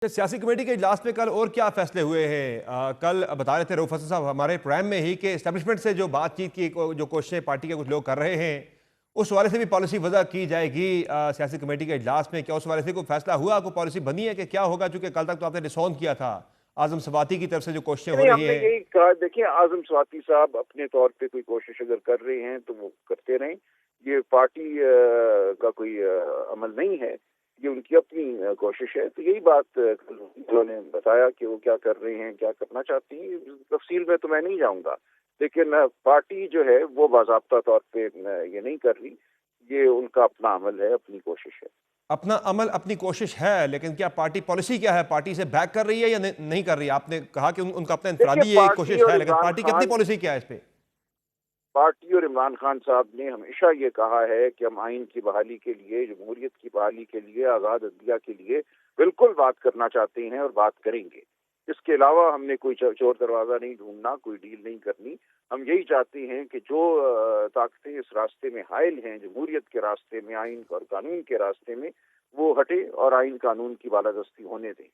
सियासी कमेटी के इजलास में कल और क्या फैसले हुए हैं? कल बता रहे थे रऊफ हसन साहब हमारे प्रोग्राम में ही कि एस्टेब्लिशमेंट से जो बातचीत की जो कोशिशें पार्टी के कुछ लोग कर रहे हैं, उस हवाले से भी पॉलिसी वजह की जाएगी सियासी कमेटी के इजलास में। क्या उस हवाले से कोई फैसला हुआ, कोई पॉलिसी बनी है कि क्या होगा? चूंकि कल तक तो आपने डिसऑन किया था आजम सवाती की तरफ से जो कोशिशें हो नहीं, रही हमने हैं। यही कहा, देखिए आजम स्वाति साहब अपने तौर पे कोई कोशिश अगर कर रहे हैं तो वो करते रहें। ये पार्टी का कोई अमल नहीं है, ये उनकी अपनी कोशिश है। तो यही बात उन्होंने बताया कि वो क्या कर रहे हैं, क्या करना चाहती हैं। तफसील में तो मैं नहीं जाऊंगा, लेकिन पार्टी जो है वो बाज़ाब्ता तौर पे ये नहीं कर रही। ये उनका अपना अमल है, अपनी कोशिश है। अपना अमल अपनी कोशिश है, लेकिन क्या पार्टी पॉलिसी क्या है? पार्टी से बैक कर रही है या नहीं कर रही है? आपने कहा कि उनका अपना देखिए, इंफरादी ये पार्टी कोशिश और है, लेकिन इमरान पार्टी की अपनी खान पॉलिसी क्या है इस पे? पार्टी और इमरान खान साहब ने हमेशा ये कहा है कि हम आइन की बहाली के लिए, जमहूरियत की बहाली के लिए, आज़ाद अदलिया के लिए बिल्कुल बात करना चाहते हैं और बात करेंगे। इसके अलावा हमने कोई चोर दरवाज़ा नहीं ढूंढना, कोई डील नहीं करनी। हम यही चाहते हैं कि जो ताकतें इस रास्ते में हायल हैं, जमहूरियत के रास्ते में, आइन और कानून के रास्ते में, वो हटे और आइन कानून की बालादस्ती होने दें।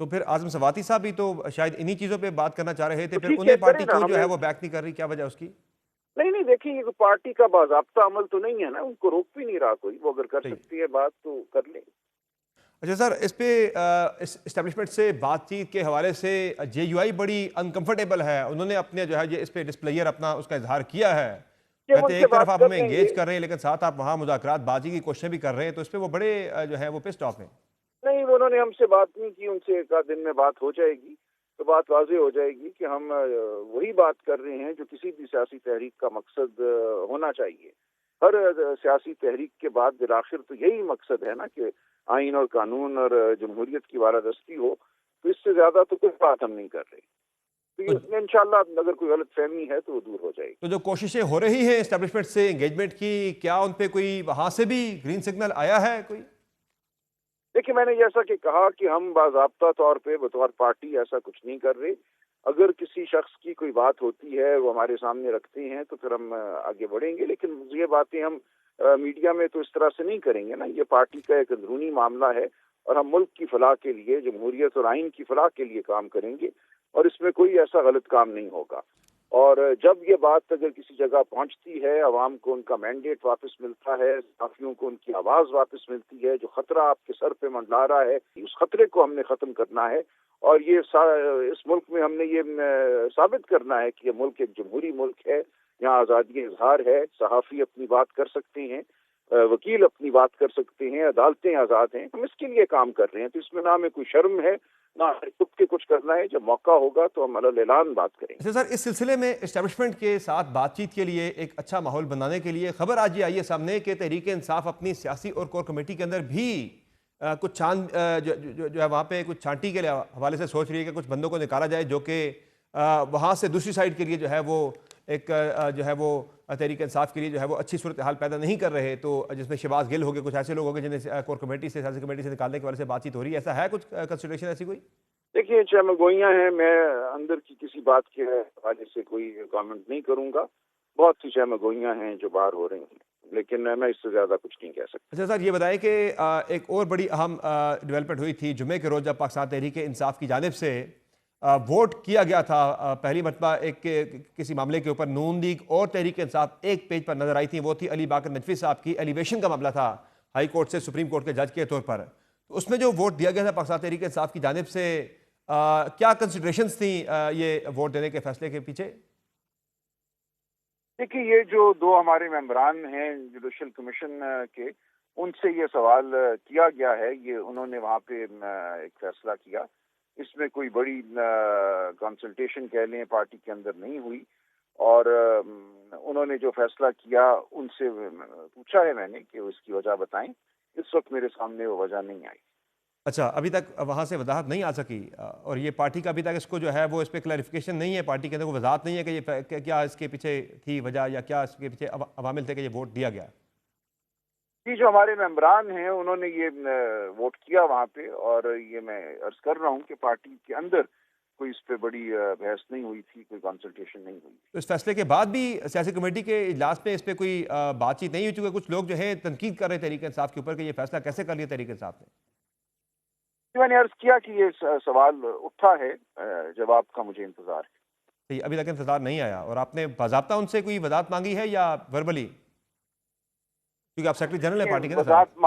तो फिर आजम सवाती साहब भी तो शायद इन्हीं चीजों पे बात करना चाह रहे थे, तो फिर ठीक है, उन्हें करें पार्टी ना। क्यों जो है हमें वो बैक नहीं कर रही? क्या वजह उसकी? नहीं नहीं, देखिए ये तो पार्टी का बाज़ाब्ता अमल तो नहीं है ना, उनको रोक भी नहीं रहा कोई। वो अगर कर सही। सकती है बात तो कर ले। अच्छा सर, इस पे इस इस्टेब्लिशमेंट से बातचीत के हवाले से जेयूआई बड़ी अनकंफर्टेबल है। उन्होंने अपने जो है ये इस पे डिस्प्लेयर अपना उसका इजहार किया है। कि हम कहते हैं उनसे एक तरफ बात आप कर हमें लेंगे। एंगेज कर रहे हैं, लेकिन साथ आप वहाँ मुज़ाकरात बाजी की कोशिशें भी कर रहे हैं, तो इस पे वो बड़े जो है वो पिस्ड ऑफ हैं। नहीं, वो उन्होंने हमसे बात नहीं की। उनसे एक आध दिन में बात हो जाएगी, तो बात वाज़ेह हो जाएगी कि हम वही बात कर रहे हैं जो किसी भी सियासी तहरीक का मकसद होना चाहिए। हर सियासी तहरीक के बाद बिलाखिर तो यही मकसद है ना कि आइन और कानून और जमहूरियत की बालादस्ती हो। तो इससे ज्यादा तो कोई बात हम नहीं कर रहे। तो तो, इसमें इंशाल्लाह अगर कोई गलत फहमी है तो वो दूर हो जाएगी। तो जो कोशिशें हो रही हैं इस्टेब्लिशमेंट से एंगेजमेंट की, क्या उन पे कोई वहाँ से भी ग्रीन सिग्नल आया है कोई? देखिए, मैंने जैसा कि कहा कि हम बाज़ाब्ता तौर पे बतौर पार्टी ऐसा कुछ नहीं कर रहे। अगर किसी शख्स की कोई बात होती है, वो हमारे सामने रखते हैं, तो फिर हम आगे बढ़ेंगे। लेकिन ये बातें हम मीडिया में तो इस तरह से नहीं करेंगे ना। ये पार्टी का एक अंदरूनी मामला है और हम मुल्क की फलाह के लिए, जमहूरियत और आइन की फलाह के लिए काम करेंगे और इसमें कोई ऐसा गलत काम नहीं होगा। और जब ये बात अगर किसी जगह पहुंचती है, अवाम को उनका मैंडेट वापस मिलता है, साथियों को उनकी आवाज़ वापस मिलती है, जो खतरा आपके सर पे मंडरा रहा है, उस खतरे को हमने ख़त्म करना है। और ये इस मुल्क में हमने ये साबित करना है कि ये मुल्क एक जमहूरी मुल्क है। यहाँ आज़ादी इज़हार है, सहाफ़ी अपनी बात कर सकते हैं, वकील अपनी बात कर सकते हैं, अदालतें आज़ाद हैं। हम इसके लिए काम कर रहे हैं। तो इसमें ना हमें कोई शर्म है, ना छुप के कुछ करना है। जब मौका होगा तो हम अलग ऐलान बात करेंगे। अच्छा सर, इस सिलसिले में इस्टेब्लिशमेंट के साथ बातचीत के लिए एक अच्छा माहौल बनाने के लिए खबर आज ये आई है सामने कि तहरीक इंसाफ अपनी सियासी और कोर कमेटी के अंदर भी कुछ जो है वहाँ पे कुछ छांटी के हवाले से सोच रही है कि कुछ बंदों को निकाला जाए जो कि वहाँ से दूसरी साइड के लिए जो है वो एक जो है वो तहरीक इंसाफ के लिए जो है वो अच्छी सूरत हाल पैदा नहीं कर रहे। तो जिसमें शहबाज गिल हो गए, कुछ ऐसे लोग हो गए जिन्हें कोर कमेटी से, सियासी कमेटी से निकालने के वाले से बातचीत हो रही है। ऐसा है कुछ कंसिडरेशन ऐसी कोई? देखिए, चमगोइयाँ हैं। मैं अंदर की किसी बात के हवाले से कोई कमेंट नहीं करूंगा। बहुत सी चमगोइयाँ हैं जो बाहर हो रही हैं, लेकिन मैं इससे ज्यादा कुछ नहीं कह सकता। अच्छा सर, ये बताएं कि एक और बड़ी अहम डेवलपमेंट हुई थी जुमे के रोज़, जब पाकिस्तान तहरीक इंसाफ की जानिब से वोट किया गया था पहली मरतबा एक किसी मामले के ऊपर। नून लीग और तहरीक इंसाफ एक पेज पर नजर आई थी। वो थी अली बाकर नजफी साहब की एलिवेशन का मामला था हाई कोर्ट से सुप्रीम कोर्ट के जज के तौर पर। तो उसमें जो वोट दिया गया था पाकिस्तान तहरीक इंसाफ की जानिब से, क्या कंसिडरेशंस थी ये वोट देने के फैसले के पीछे? देखिए, ये जो दो हमारे मेंबरान हैं जुडिशल कमीशन के, उनसे ये सवाल किया गया है। ये उन्होंने वहाँ पे एक फैसला किया। इसमें कोई बड़ी कंसल्टेशन कह लें पार्टी के अंदर नहीं हुई। और उन्होंने जो फैसला किया, उनसे पूछा है मैंने कि उसकी वजह बताएं। इस वक्त मेरे सामने वो वजह नहीं आई। अच्छा, अभी तक वहाँ से वजाहत नहीं आ सकी और ये पार्टी का अभी तक इसको जो है वो इस पर क्लैरिफिकेशन नहीं है, पार्टी के अंदर कोई वजाहत नहीं है कि ये क्या इसके पीछे थी वजह, या क्या इसके पीछे अवामिल थे कि ये वोट दिया गया? जी, जो हमारे मेंबरान हैं उन्होंने ये वोट किया वहाँ पे। और ये मैं अर्ज कर रहा हूँ कि पार्टी के अंदर कोई इस पे बड़ी बहस नहीं हुई थी, कोई कंसल्टेशन नहीं हुई। तो इस फैसले के बाद भी सियासी कमेटी के इजलास में इस पर कोई बातचीत नहीं हुई, चूँकि कुछ लोग जो है तनकीद कर रहे हैं तहरीक इंसाफ के ऊपर कि ये फैसला कैसे कर लिया तहरीक इंसाफ ने? میں نے عرض کیا کہ یہ سوال اٹھا ہے، جواب کا مجھے انتظار ہے۔ ابھی تک انتظار نہیں آیا، اور آپ نے باضابطہ ان سے کوئی وضاحت مانگی ہے یا وربلی؟ کیونکہ آپ سیکرٹری جنرل ہیں پارٹی کے نا صاحب۔ وضاحت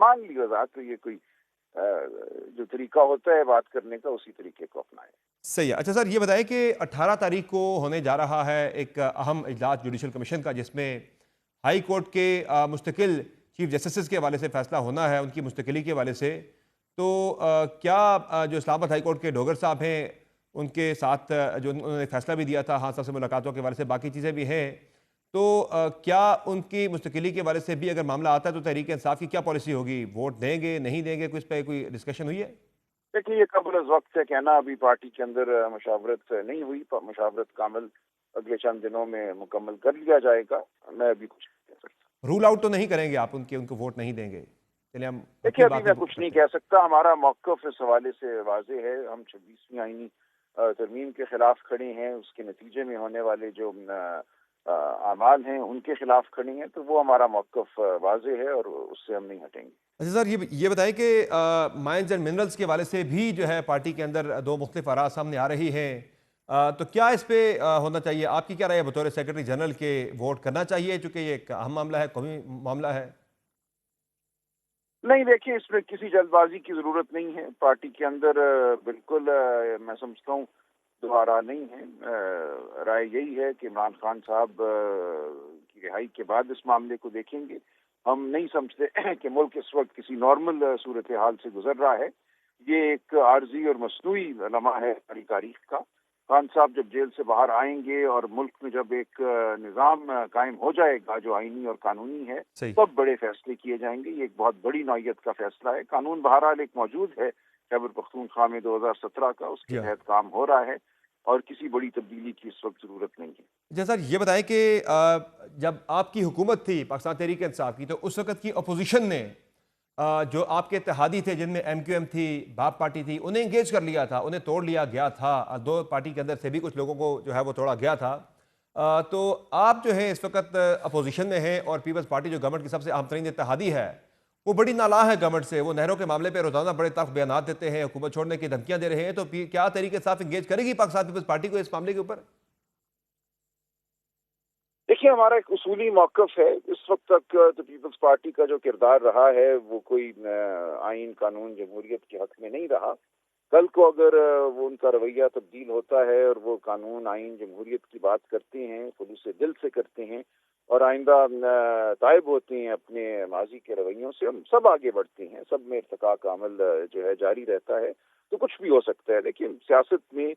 مانگ لی وضاحت، تو یہ کوئی جو طریقہ ہوتا ہے بات کرنے کا اسی طریقے کو اپنائے۔ صحیح ہے۔ اچھا سر، یہ بتائیں کہ 18 تاریخ کو ہونے جا رہا ہے ایک اہم اجلاس جوڈیشل کمیشن کا، جس میں ہائی کورٹ کے مستقل چیف جسٹسز کے حوالے سے فیصلہ ہونا ہے، ان کی مستقلی کے حوالے سے۔ تو کیا جو اسلام آباد ہائی کورٹ کے ڈوگر صاحب ہیں، ان کے ساتھ جو انہوں نے فیصلہ بھی دیا تھا ہاں صاحب سے ملاقاتوں کے حوالے سے، باقی چیزیں بھی ہیں، تو کیا ان کی مستقلی کے حوالے سے بھی اگر معاملہ آتا ہے تو تحریک انصاف کی کیا پالیسی ہوگی؟ ووٹ دیں گے نہیں دیں گے؟ اس پہ کوئی ڈسکشن ہوئی ہے؟ دیکھیے، یہ قبل از وقت ہے کہنا، ابھی پارٹی کے اندر مشاورت نہیں ہوئی، مشاورت کا عمل اگلے چند دنوں میں مکمل کر لیا جائے گا، میں ابھی کچھ نہیں کہہ سکتا۔ رول آؤٹ تو نہیں کریں گے آپ ان کو ووٹ نہیں دیں گے؟ چلیں ہم دیکھیے، اپنی ابھی بات میں کچھ نہیں کہہ سکتا، ہمارا موقف اس حوالے سے واضح ہے، ہم 26ویں آئینی ترمیم کے خلاف کھڑے ہیں، اس کے نتیجے میں ہونے والے جو اعمال ہیں ان کے خلاف کھڑے ہیں، تو وہ ہمارا موقف واضح ہے اور اس سے ہم نہیں ہٹیں گے۔ اچھا سر، یہ بتائیں کہ مائنز اینڈ منرلز کے حوالے سے بھی جو ہے پارٹی کے اندر دو مختلف آراء سامنے آ رہی ہیں، تو کیا اس پہ ہونا چاہیے؟ آپ کی کیا رائے ہے بطور سیکرٹری جنرل کے ووٹ کرنا چاہیے چونکہ یہ ایک اہم معاملہ ہے، قومی معاملہ ہے؟ نہیں، دیکھیے، اس میں کسی جلد بازی کی ضرورت نہیں ہے، پارٹی کے اندر بالکل میں سمجھتا ہوں دو آراء نہیں ہیں، رائے یہی ہے کہ عمران خان صاحب کی رہائی کے بعد اس معاملے کو دیکھیں گے۔ ہم نہیں سمجھتے کہ ملک اس وقت کسی نارمل صورتحال سے گزر رہا ہے، یہ ایک عارضی اور مصنوعی لمحہ ہے ہماری تاریخ کا۔ خان صاحب جب جیل سے باہر آئیں گے اور ملک میں جب ایک نظام قائم ہو جائے گا جو آئینی اور قانونی ہے، صحیح۔ تب بڑے فیصلے کیے جائیں گے۔ یہ ایک بہت بڑی نوعیت کا فیصلہ ہے۔ قانون بہرحال ایک موجود ہے خیبر پختونخوا میں 2017 کا، اس کے تحت کام ہو رہا ہے اور کسی بڑی تبدیلی کی اس وقت ضرورت نہیں ہے۔ جیسا یہ بتائیں کہ جب آپ کی حکومت تھی پاکستان تحریک انصاف کی، تو اس وقت کی اپوزیشن نے جو آپ کے اتحادی تھے جن میں ایم کیو ایم تھی، باپ پارٹی تھی، انہیں انگیج کر لیا تھا، انہیں توڑ لیا گیا تھا، دو پارٹی کے اندر سے بھی کچھ لوگوں کو جو ہے وہ توڑا گیا تھا۔ تو آپ جو ہیں اس وقت اپوزیشن میں ہیں اور پیپلز پارٹی جو گورنمنٹ کی سب سے اہم ترین اتحادی ہے، وہ بڑی نالاں ہے گورنمنٹ سے، وہ نہروں کے معاملے پہ روزانہ بڑے تلخ بیانات دیتے ہیں، حکومت چھوڑنے کی دھمکیاں دے رہے ہیں، تو کیا تحریک انصاف انگیج کرے گی پاکستان پیپلز پارٹی کو اس معاملے کے اوپر؟ دیکھیے، ہمارا ایک اصولی موقف ہے، اس وقت تک تو پیپلز پارٹی کا جو کردار رہا ہے وہ کوئی آئین، قانون، جمہوریت کے حق میں نہیں رہا۔ کل کو اگر وہ ان کا رویہ تبدیل ہوتا ہے اور وہ قانون، آئین، جمہوریت کی بات کرتے ہیں، خلوص دل سے کرتے ہیں اور آئندہ تائب ہوتے ہیں اپنے ماضی کے رویوں سے، ہم سب آگے بڑھتے ہیں، سب میں ارتقاء کا عمل جو ہے جاری رہتا ہے، تو کچھ بھی ہو سکتا ہے۔ لیکن سیاست میں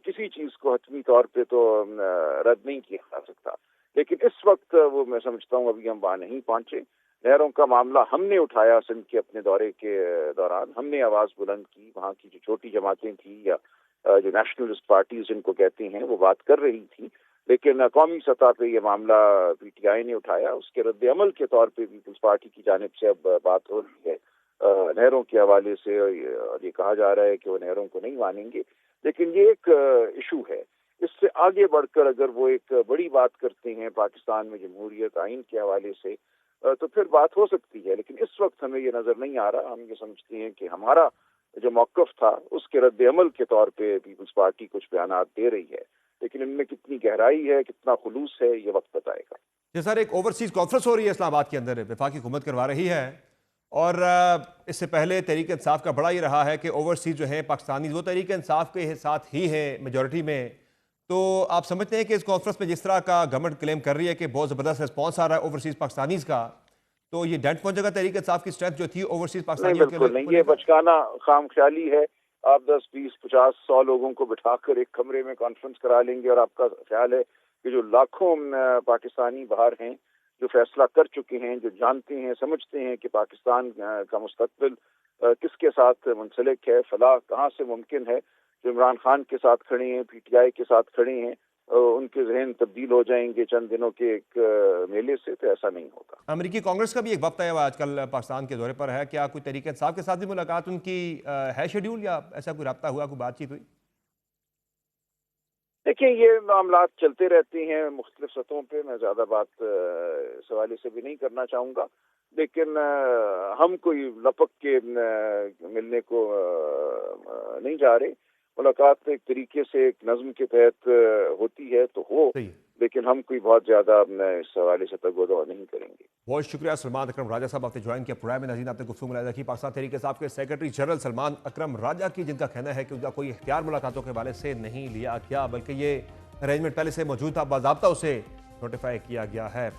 کسی چیز کو حتمی طور پہ تو رد نہیں کیا جا سکتا، لیکن اس وقت وہ میں سمجھتا ہوں ابھی ہم وہاں نہیں پہنچے۔ نہروں کا معاملہ ہم نے اٹھایا سندھ کے اپنے دورے کے دوران، ہم نے آواز بلند کی، وہاں کی جو چھوٹی جماعتیں تھیں یا جو نیشنلسٹ پارٹیز جن کو کہتے ہیں وہ بات کر رہی تھی، لیکن قومی سطح پہ یہ معاملہ پی ٹی آئی نے اٹھایا، اس کے رد عمل کے طور پہ پیپلز پارٹی کی جانب سے اب بات ہو رہی ہے نہروں کے حوالے سے، اور یہ کہا جا رہا ہے کہ وہ نہروں کو نہیں مانیں گے، لیکن یہ ایک ایشو ہے۔ اس سے آگے بڑھ کر اگر وہ ایک بڑی بات کرتے ہیں پاکستان میں جمہوریت، آئین کے حوالے سے، تو پھر بات ہو سکتی ہے، لیکن اس وقت ہمیں یہ نظر نہیں آ رہا۔ ہم یہ سمجھتے ہیں کہ ہمارا جو موقف تھا اس کے رد عمل کے طور پہ پیپلز پارٹی کچھ بیانات دے رہی ہے، لیکن ان میں کتنی گہرائی ہے، کتنا خلوص ہے، یہ وقت بتائے گا۔ جی سر، ایک اوورسیز کانفرنس ہو رہی ہے اسلام آباد کے اندر، وفاقی حکومت کروا رہی ہے، اور اس سے پہلے تحریک انصاف کا بڑا یہ رہا ہے کہ اوورسیز جو ہیں پاکستانی وہ تحریک انصاف کے ساتھ ہی ہیں میجورٹی میں، تو آپ سمجھتے ہیں کہ اس کانفرنس میں جس طرح کا گورنمنٹ کلیم کر رہی ہے کہ بہت زبردست رسپانس آ رہا ہے اوورسیز پاکستانیز کا، تو یہ ڈینٹ پہنچے گا تحریک انصاف کی اسٹرینتھ جو تھی اوورسیز نہیں، پاکستانیوں کے بالکل نہیں، یہ بچکانا خام خیالی ہے۔ آپ 10، 20، 50، 100 لوگوں کو بٹھا کر ایک کمرے میں کانفرنس کرا لیں گے اور آپ کا خیال ہے کہ جو لاکھوں پاکستانی باہر ہیں جو فیصلہ کر چکے ہیں، جو جانتے ہیں، سمجھتے ہیں کہ پاکستان کا مستقبل کس کے ساتھ منسلک ہے، فلاح کہاں سے ممکن ہے، جو عمران خان کے ساتھ کھڑے ہیں، پی ٹی آئی کے ساتھ کھڑے ہیں، ان کے ذہن تبدیل ہو جائیں گے چند دنوں کے ایک میلے سے، تو ایسا نہیں ہوگا۔ امریکی کانگریس کا بھی ایک وقت ہے وہ آج کل پاکستان کے دورے پر ہے، کیا کوئی تحریک انصاف کے ساتھ بھی ملاقات ان کی ہے شیڈیول، یا ایسا کوئی رابطہ ہوا، کوئی بات چیت ہوئی؟ دیکھیں، یہ معاملات چلتے رہتے ہیں مختلف سطحوں پہ، میں زیادہ بات اس حوالے سے بھی نہیں کرنا چاہوں گا۔ لیکن ہم کوئی لپک کے ملنے کو نہیں جا رہے. ملاقات ایک طریقے سے ایک نظم کے تحت ہوتی ہے تو ہو، صحیح. لیکن ہم کوئی بہت زیادہ اس حوالے سے تگودع نہیں کریں گے. بہت شکریہ سلمان اکرم راجہ صاحب، آپ نے جوائن کیا پروگرام میں. ناظرین، آپ نے گفتگو ملاحظہ کی پاکستان تحریک انصاف کے سیکرٹری جنرل سلمان اکرم راجہ کی، جن کا کہنا ہے کہ ان کا کوئی اختیار ملاقاتوں کے حوالے سے نہیں لیا گیا، بلکہ یہ ارینجمنٹ پہلے سے موجود تھا، باضابطہ اسے نوٹیفائی کیا گیا ہے.